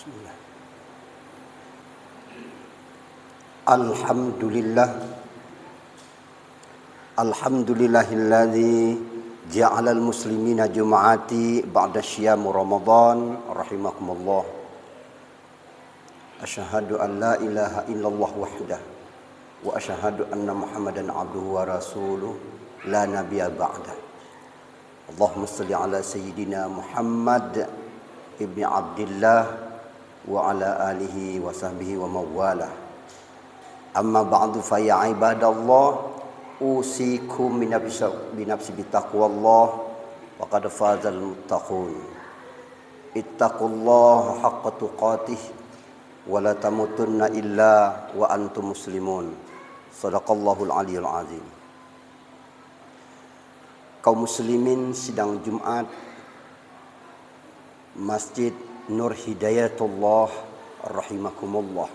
Bismillah. Alhamdulillah. Alhamdulillahilladzi ja'alal muslimina jum'ati ba'da syiyam Ramadan rahimakumullah. Asyhadu an la ilaha illallah wahdah wa asyhadu anna Muhammadan abduhu wa rasuluh la nabiyya ba'dah. Allahumma shalli ala sayyidina Muhammad ibni Abdillah wa ala alihi wa sahbihi wa mawalah. Amma ba'du fa ya ibadallah usikum binafsi bitaqwallah wa qad fazal muttaqun. Ittaqullaha haqqa tuqatih wa la tamutunna illa wa antum muslimun. Shadaqallahul aliyyul azim. Kaum muslimin sidang Jumat Masjid Nur Hidayatullah rahimakumullah.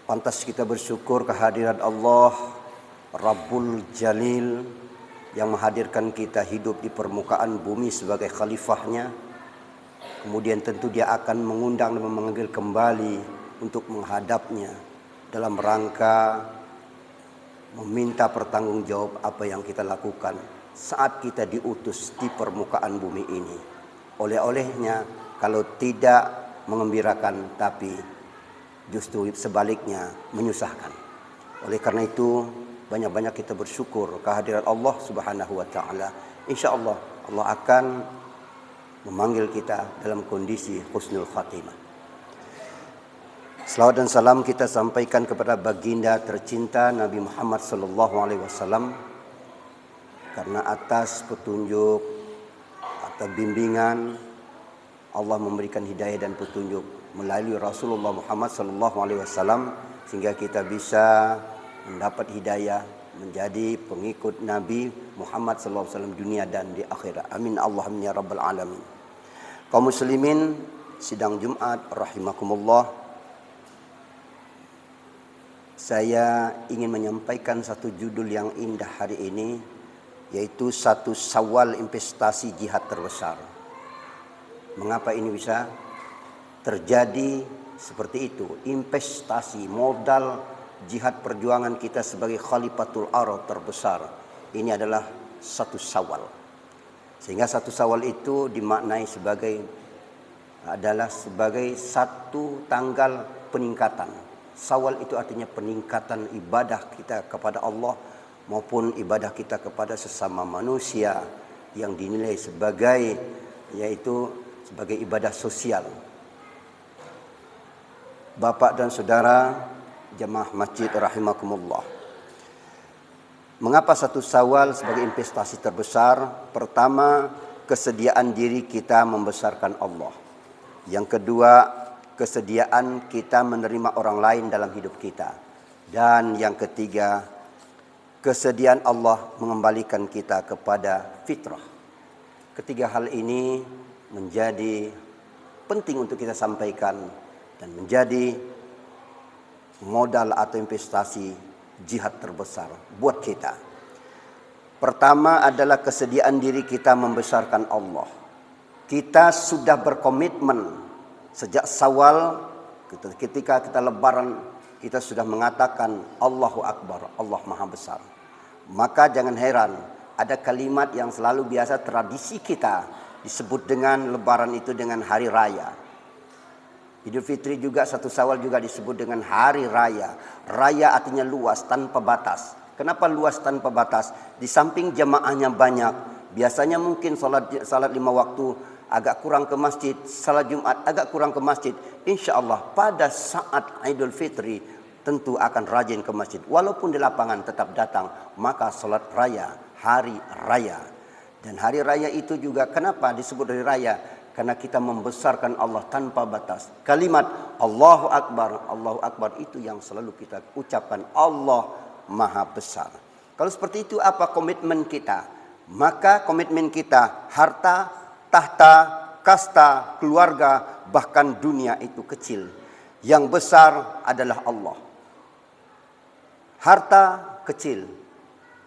Pantas kita bersyukur kehadiran Allah Rabbul Jalil yang menghadirkan kita hidup di permukaan bumi sebagai khalifahnya. Kemudian tentu dia akan mengundang dan memanggil kembali untuk menghadapnya dalam rangka meminta pertanggungjawab apa yang kita lakukan saat kita diutus di permukaan bumi ini. Oleh-olehnya kalau tidak mengembirakan tapi justru sebaliknya menyusahkan. Oleh karena itu banyak-banyak kita bersyukur kehadiran Allah Subhanahu wa taala. Insyaallah Allah akan memanggil kita dalam kondisi husnul khatimah. Salawat dan salam kita sampaikan kepada baginda tercinta Nabi Muhammad sallallahu alaihi wasallam, karena atas petunjuk atau bimbingan Allah memberikan hidayah dan petunjuk melalui Rasulullah Muhammad sallallahu alaihi wasallam sehingga kita bisa mendapat hidayah menjadi pengikut Nabi Muhammad sallallahu alaihi wasallam dunia dan di akhirat. Amin Allahumma ya rabbal alamin. Kaum muslimin sidang Jumat rahimakumullah. Saya ingin menyampaikan satu judul yang indah hari ini, yaitu satu Syawal investasi jihad terbesar. Mengapa ini bisa terjadi seperti itu? Investasi modal jihad perjuangan kita sebagai Khalifatul Arab terbesar. Ini adalah satu Syawal. Sehingga satu Syawal itu dimaknai sebagai satu tanggal peningkatan. Syawal itu artinya peningkatan ibadah kita kepada Allah maupun ibadah kita kepada sesama manusia yang dinilai sebagai ibadah sosial. Bapak dan saudara jemaah masjid rahimakumullah. Mengapa satu Syawal sebagai investasi terbesar? Pertama, kesediaan diri kita membesarkan Allah. Yang kedua, kesediaan kita menerima orang lain dalam hidup kita. Dan yang ketiga, kesediaan Allah mengembalikan kita kepada fitrah. Ketiga hal ini menjadi penting untuk kita sampaikan dan menjadi modal atau investasi jihad terbesar buat kita. Pertama adalah kesediaan diri kita membesarkan Allah. Kita sudah berkomitmen sejak Syawal, ketika kita lebaran, kita sudah mengatakan Allahu Akbar, Allah Maha Besar. Maka jangan heran, ada kalimat yang selalu biasa tradisi kita disebut dengan lebaran itu dengan hari raya. Idul Fitri juga satu Syawal juga disebut dengan hari raya. Raya artinya luas, tanpa batas. Kenapa luas tanpa batas? Di samping jamaahnya banyak, biasanya mungkin salat 5 waktu agak kurang ke masjid, salat Jumat agak kurang ke masjid. Insya Allah pada saat Idul Fitri tentu akan rajin ke masjid. Walaupun di lapangan tetap datang, maka salat raya, hari raya. Dan hari raya itu juga kenapa disebut hari raya? Karena kita membesarkan Allah tanpa batas. Kalimat Allahu Akbar itu yang selalu kita ucapkan, Allah Maha Besar. Kalau seperti itu apa komitmen kita? Maka komitmen kita harta, tahta, kasta, keluarga, bahkan dunia itu kecil. Yang besar adalah Allah. Harta kecil,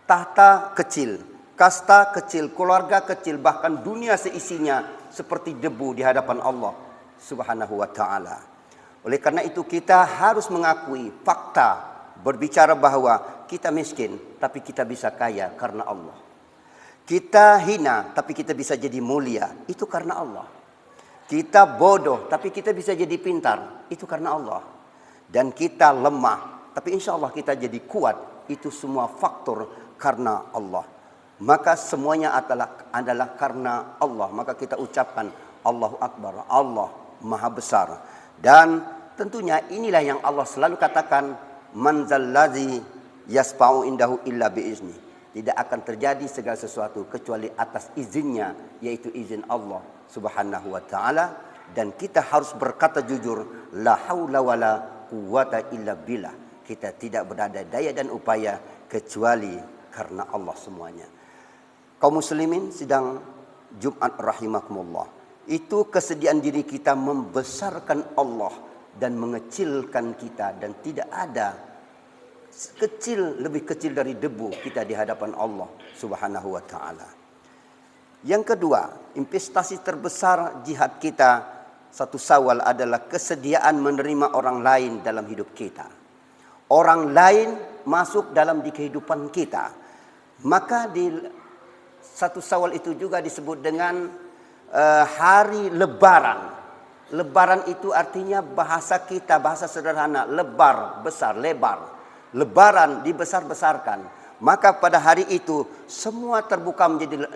tahta kecil, kasta kecil, keluarga kecil, bahkan dunia seisinya seperti debu di hadapan Allah Subhanahu wa taala. Oleh karena itu kita harus mengakui fakta, berbicara bahwa kita miskin tapi kita bisa kaya karena Allah. Kita hina tapi kita bisa jadi mulia, itu karena Allah. Kita bodoh tapi kita bisa jadi pintar, itu karena Allah. Dan kita lemah tapi insya Allah kita jadi kuat, itu semua faktor karena Allah. Maka semuanya adalah karena Allah. Maka kita ucapkan Allahu Akbar, Allah Maha Besar. Dan tentunya inilah yang Allah selalu katakan, man zallazi yasfa'u indahu illa biizni. Tidak akan terjadi segala sesuatu kecuali atas izinnya, yaitu izin Allah Subhanahu wa taala. Dan kita harus berkata jujur, la haula wala quwata illa billah. Kita tidak berada daya dan upaya kecuali karena Allah semuanya. Kaum muslimin sidang Jumat rahimakumullah. Itu kesediaan diri kita membesarkan Allah dan mengecilkan kita, dan tidak ada lebih kecil dari debu kita di hadapan Allah Subhanahu wa taala. Yang kedua, investasi terbesar jihad kita 1 Syawal adalah kesediaan menerima orang lain dalam hidup kita. Orang lain masuk dalam di kehidupan kita. Maka di 1 Syawal itu juga disebut dengan hari lebaran. Lebaran itu artinya bahasa kita, bahasa sederhana, lebar, besar, lebar. Lebaran dibesar-besarkan. Maka pada hari itu semua terbuka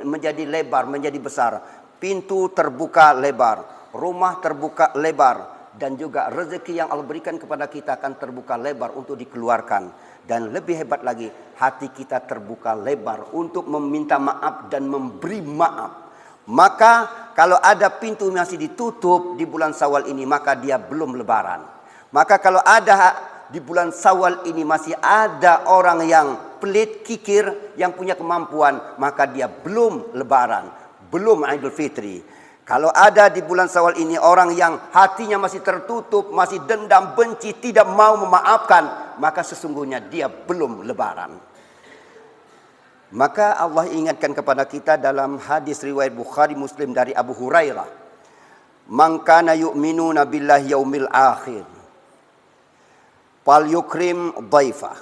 menjadi lebar, menjadi besar. Pintu terbuka lebar, rumah terbuka lebar, dan juga rezeki yang Allah berikan kepada kita akan terbuka lebar untuk dikeluarkan. Dan lebih hebat lagi, hati kita terbuka lebar untuk meminta maaf dan memberi maaf. Maka kalau ada pintu masih ditutup di bulan Syawal ini, maka dia belum lebaran. Maka kalau ada di bulan Syawal ini masih ada orang yang pelit, kikir, yang punya kemampuan, maka dia belum lebaran, belum Idul Fitri. Kalau ada di bulan Syawal ini orang yang hatinya masih tertutup, masih dendam, benci, tidak mau memaafkan, maka sesungguhnya dia belum lebaran. Maka Allah ingatkan kepada kita dalam hadis riwayat Bukhari Muslim dari Abu Hurairah, "Man kana yu'minuna billahi yaumil akhir fal yukrim dhaifah.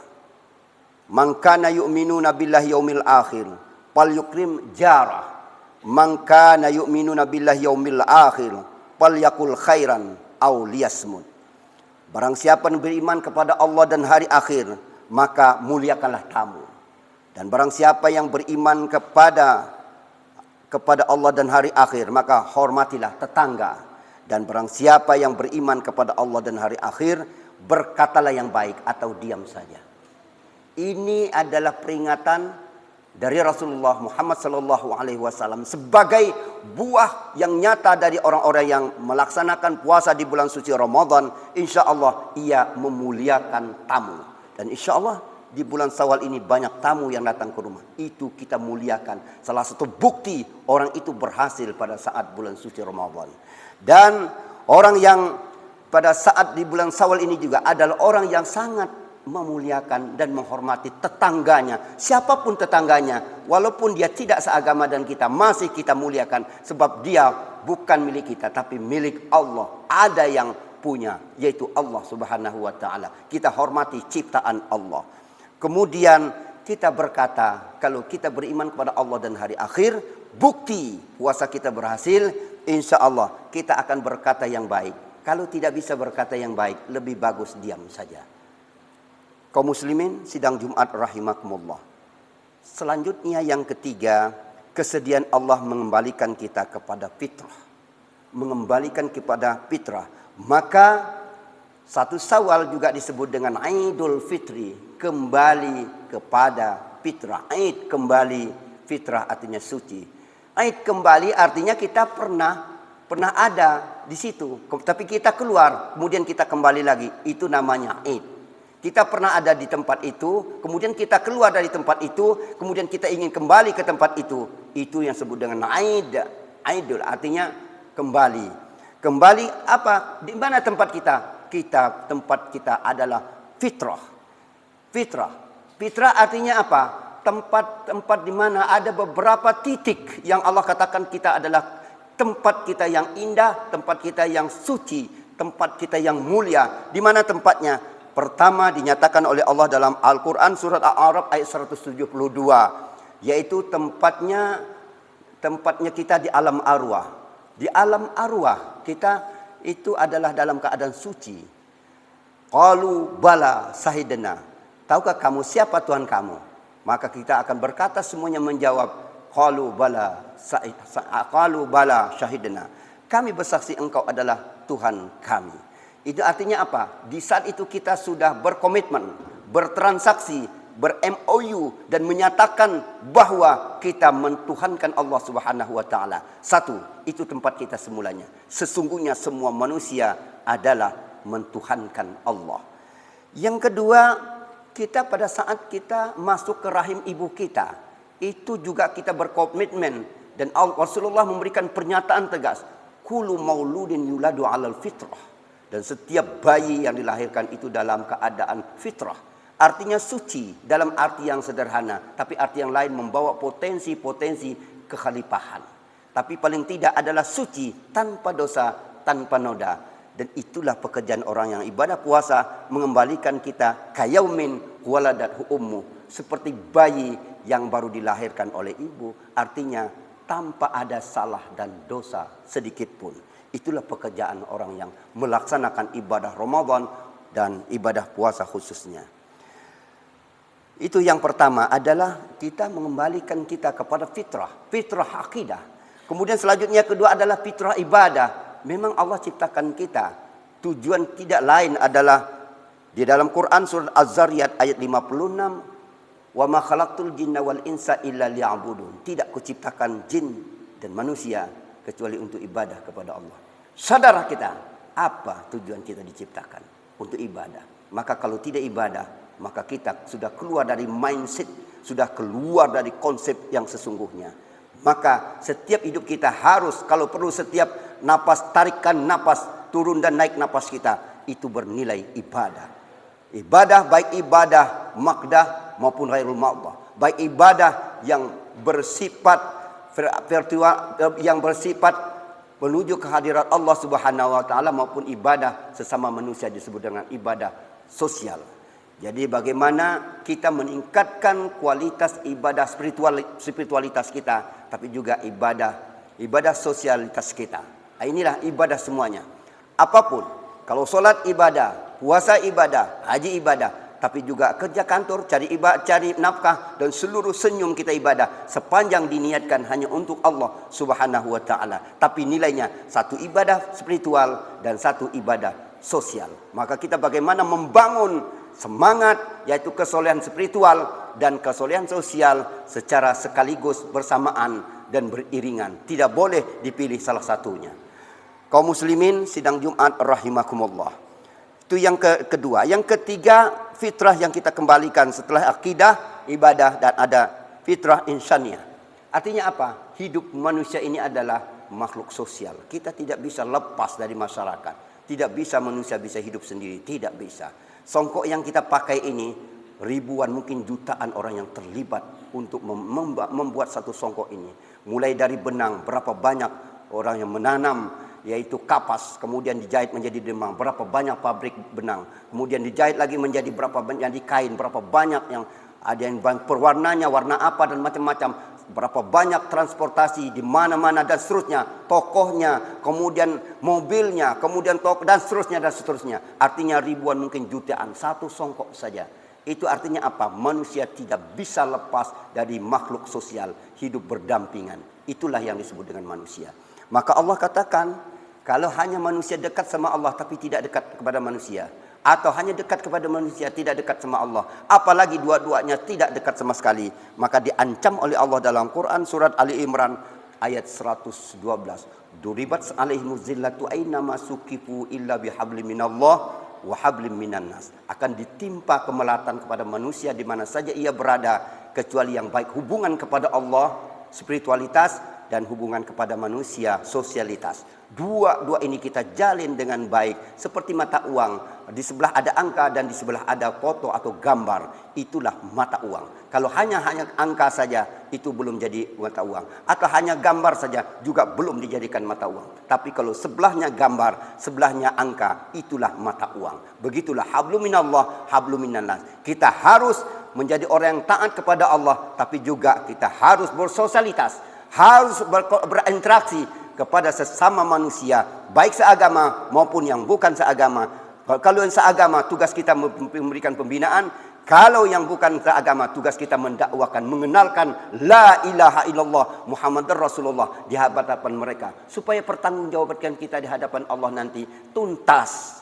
Man kana yu'minuna billahi yaumil akhir fal yukrim jarah. Man kana yu'minuna billahi yaumil akhir falyakul khairan aw liyasmut." Barang siapa yang beriman kepada Allah dan hari akhir, maka muliakanlah tamu. Dan barang siapa yang beriman kepada Allah dan hari akhir, maka hormatilah tetangga. Dan barang siapa yang beriman kepada Allah dan hari akhir, berkatalah yang baik atau diam saja. Ini adalah peringatan dari Rasulullah Muhammad SAW sebagai buah yang nyata dari orang-orang yang melaksanakan puasa di bulan suci Ramadan. Insya Allah ia memuliakan tamu. Dan insya Allah di bulan Syawal ini banyak tamu yang datang ke rumah. Itu kita muliakan. Salah satu bukti orang itu berhasil pada saat bulan suci Ramadan. Dan orang yang pada saat di bulan Syawal ini juga adalah orang yang sangat memuliakan dan menghormati tetangganya. Siapapun tetangganya, walaupun dia tidak seagama dan kita, masih kita muliakan. Sebab dia bukan milik kita, tapi milik Allah. Ada yang punya, yaitu Allah Subhanahu wa ta'ala. Kita hormati ciptaan Allah. Kemudian kita berkata, kalau kita beriman kepada Allah dan hari akhir, bukti puasa kita berhasil, insya Allah kita akan berkata yang baik. Kalau tidak bisa berkata yang baik, lebih bagus diam saja. Kaum muslimin sidang Jumat rahimakumullah. Selanjutnya yang ketiga, kesediaan Allah mengembalikan kita kepada fitrah. Mengembalikan kepada fitrah. Maka 1 Syawal juga disebut dengan Idul Fitri, kembali kepada fitrah. Id kembali, fitrah artinya suci. Id kembali artinya kita pernah ada di situ, tapi kita keluar, kemudian kita kembali lagi. Itu namanya Id. Kita pernah ada di tempat itu, kemudian kita keluar dari tempat itu, kemudian kita ingin kembali ke tempat itu. Itu yang disebut dengan Id. Idul artinya kembali. Kembali apa? Di mana tempat kita? Tempat kita adalah fitrah. Fitrah artinya apa? Tempat di mana ada beberapa titik yang Allah katakan kita adalah tempat kita yang indah, tempat kita yang suci, tempat kita yang mulia. Di mana tempatnya? Pertama dinyatakan oleh Allah dalam Al-Quran surat Al-A'raf ayat 172, yaitu tempatnya kita di alam arwah. Di alam arwah kita itu adalah dalam keadaan suci. Qalu bala sahidna. Tahukah kamu siapa Tuhan kamu? Maka kita akan berkata semuanya menjawab qalu bala syahidna. Kami bersaksi engkau adalah Tuhan kami. Itu artinya apa? Di saat itu kita sudah berkomitmen, bertransaksi, ber-MOU dan menyatakan bahwa kita mentuhankan Allah Subhanahu wa taala. Satu, itu tempat kita semulanya. Sesungguhnya semua manusia adalah mentuhankan Allah. Yang kedua, kita pada saat kita masuk ke rahim ibu kita, itu juga kita berkomitmen dan Rasulullah memberikan pernyataan tegas, kullu mauludin yuladu 'alal fitrah. Dan setiap bayi yang dilahirkan itu dalam keadaan fitrah. Artinya suci dalam arti yang sederhana, tapi arti yang lain membawa potensi-potensi kekhalifahan. Tapi paling tidak adalah suci, tanpa dosa, tanpa noda. Dan itulah pekerjaan orang yang ibadah puasa, mengembalikan kita kayaumin waladathu ummu, seperti bayi yang baru dilahirkan oleh ibu. Artinya tanpa ada salah dan dosa sedikit pun. Itulah pekerjaan orang yang melaksanakan ibadah Ramadan dan ibadah puasa khususnya. Itu yang pertama adalah kita mengembalikan kita kepada fitrah akidah. Kemudian selanjutnya kedua adalah fitrah ibadah. Memang Allah ciptakan kita. Tujuan tidak lain adalah di dalam Quran surat Az-Zariyat ayat 56. Wa ma khalaqtul jinna wal insa illa liya'budun. Tidak kuciptakan jin dan manusia kecuali untuk ibadah kepada Allah. Sadarlah kita apa tujuan kita diciptakan? Untuk ibadah. Maka kalau tidak ibadah, maka kita sudah keluar dari mindset, sudah keluar dari konsep yang sesungguhnya. Maka setiap hidup kita harus, kalau perlu setiap napas, tarikan napas, turun dan naik napas kita, itu bernilai ibadah. Ibadah baik ibadah makdah maupun ghairul makdah. Baik ibadah yang bersifat virtual, yang bersifat menuju kehadirat Allah Subhanahu wa taala, maupun ibadah sesama manusia disebut dengan ibadah sosial. Jadi bagaimana kita meningkatkan kualitas ibadah spiritualitas kita, tapi juga ibadah sosialitas kita. Inilah ibadah semuanya. Apapun, kalau solat ibadah, puasa ibadah, haji ibadah, tapi juga kerja kantor, cari nafkah, dan seluruh senyum kita ibadah sepanjang diniatkan hanya untuk Allah Subhanahu wa taala. Tapi nilainya satu ibadah spiritual dan satu ibadah sosial. Maka kita bagaimana membangun semangat, yaitu kesolehan spiritual dan kesolehan sosial secara sekaligus bersamaan dan beriringan. Tidak boleh dipilih salah satunya. Kaum muslimin sidang Jumat rahimakumullah. Itu yang kedua. Yang ketiga, fitrah yang kita kembalikan setelah akidah, ibadah, dan ada fitrah insaniyah. Artinya apa? Hidup manusia ini adalah makhluk sosial. Kita tidak bisa lepas dari masyarakat. Tidak bisa manusia bisa hidup sendiri. Tidak bisa. Songkok yang kita pakai ini, ribuan mungkin jutaan orang yang terlibat untuk membuat satu songkok ini. Mulai dari benang, berapa banyak orang yang menanam, yaitu kapas, kemudian dijahit menjadi demang, berapa banyak pabrik benang, kemudian dijahit lagi menjadi berapa banyak di kain, berapa banyak yang ada yang perwarnanya, warna apa dan macam-macam, berapa banyak transportasi di mana-mana dan seterusnya, tokohnya, kemudian mobilnya, kemudian tokoh dan seterusnya dan seterusnya. Artinya ribuan mungkin jutaan, satu songkok saja. Itu artinya apa? Manusia tidak bisa lepas dari makhluk sosial, hidup berdampingan. Itulah yang disebut dengan manusia. Maka Allah katakan, kalau hanya manusia dekat sama Allah tapi tidak dekat kepada manusia, atau hanya dekat kepada manusia tidak dekat sama Allah, apalagi dua-duanya tidak dekat sama sekali, maka diancam oleh Allah dalam Quran surat Ali Imran ayat 112. Duribat alaihimuz zillatu aina masukifu illa bihablim minallah wa hablim minan nas. Akan ditimpa kemelatan kepada manusia di mana saja ia berada, kecuali yang baik hubungan kepada Allah, spiritualitas, dan hubungan kepada manusia, sosialitas. Dua ini kita jalin dengan baik. Seperti mata uang. Di sebelah ada angka dan di sebelah ada foto atau gambar. Itulah mata uang. Kalau hanya angka saja, itu belum jadi mata uang. Atau hanya gambar saja, juga belum dijadikan mata uang. Tapi kalau sebelahnya gambar, sebelahnya angka, itulah mata uang. Begitulah hablum minallah, hablum minannas. Kita harus menjadi orang yang taat kepada Allah, tapi juga kita harus bersosialitas, harus berinteraksi kepada sesama manusia, baik seagama maupun yang bukan seagama. Kalau yang seagama, tugas kita memberikan pembinaan. Kalau yang bukan seagama, tugas kita mendakwakan, mengenalkan la ilaha illallah Muhammadar Rasulullah di hadapan mereka, supaya pertanggungjawaban kita di hadapan Allah nanti tuntas.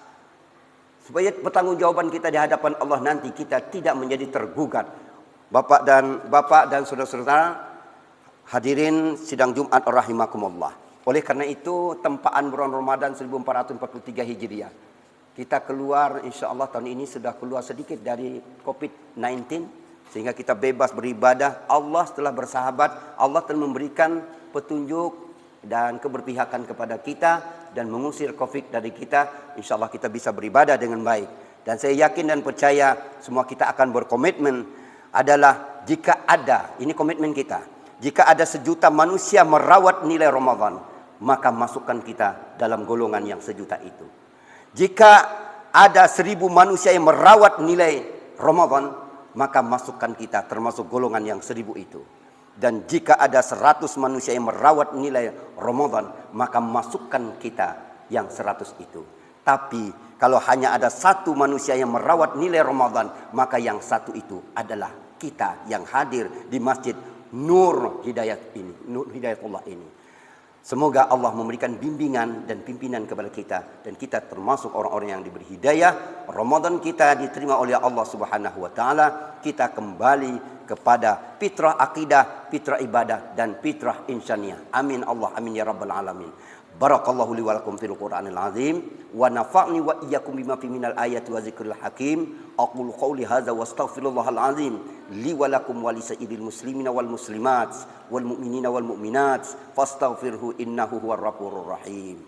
Supaya pertanggungjawaban kita di hadapan Allah nanti kita tidak menjadi tergugat. Bapak dan saudara-saudara hadirin sidang Jumat rahimakumullah. Oleh karena itu tempaan bulan Ramadan 1443 Hijriah. Kita keluar, insya Allah tahun ini sudah keluar sedikit dari COVID-19. Sehingga kita bebas beribadah. Allah telah bersahabat. Allah telah memberikan petunjuk dan keberpihakan kepada kita. Dan mengusir COVID dari kita. Insya Allah kita bisa beribadah dengan baik. Dan saya yakin dan percaya semua kita akan berkomitmen. Adalah jika ada, ini komitmen kita. Jika ada 1 juta manusia merawat nilai Ramadan. Maka masukkan kita dalam golongan yang 1 juta itu. Jika ada 1000 manusia yang merawat nilai Ramadan, maka masukkan kita termasuk golongan yang 1000 itu. Dan jika ada 100 manusia yang merawat nilai Ramadan, maka masukkan kita yang 100 itu. Tapi kalau hanya ada 1 manusia yang merawat nilai Ramadan, maka yang 1 itu adalah kita yang hadir di masjid Nur Hidayat ini, Nur Hidayatullah ini. Semoga Allah memberikan bimbingan dan pimpinan kepada kita. Dan kita termasuk orang-orang yang diberi hidayah. Ramadan kita diterima oleh Allah Subhanahu wa ta'ala. Kita kembali kepada fitrah akidah, fitrah ibadah, dan fitrah insaniah. Amin Allah, amin ya rabbal alamin. Barakallahu li wa lakum fil Qur'anil azim. Wa nafa'ni wa iyyakum bima fi minal ayati wa zikril hakim. Aqulu qawli hadza wa astaghfirullahal azim. Li wa lakum wa li sa'iril muslimina wal muslimat. Wal mu'minina wal mu'minat. Fastaghfirhu innahu huwar ghafurur rahim.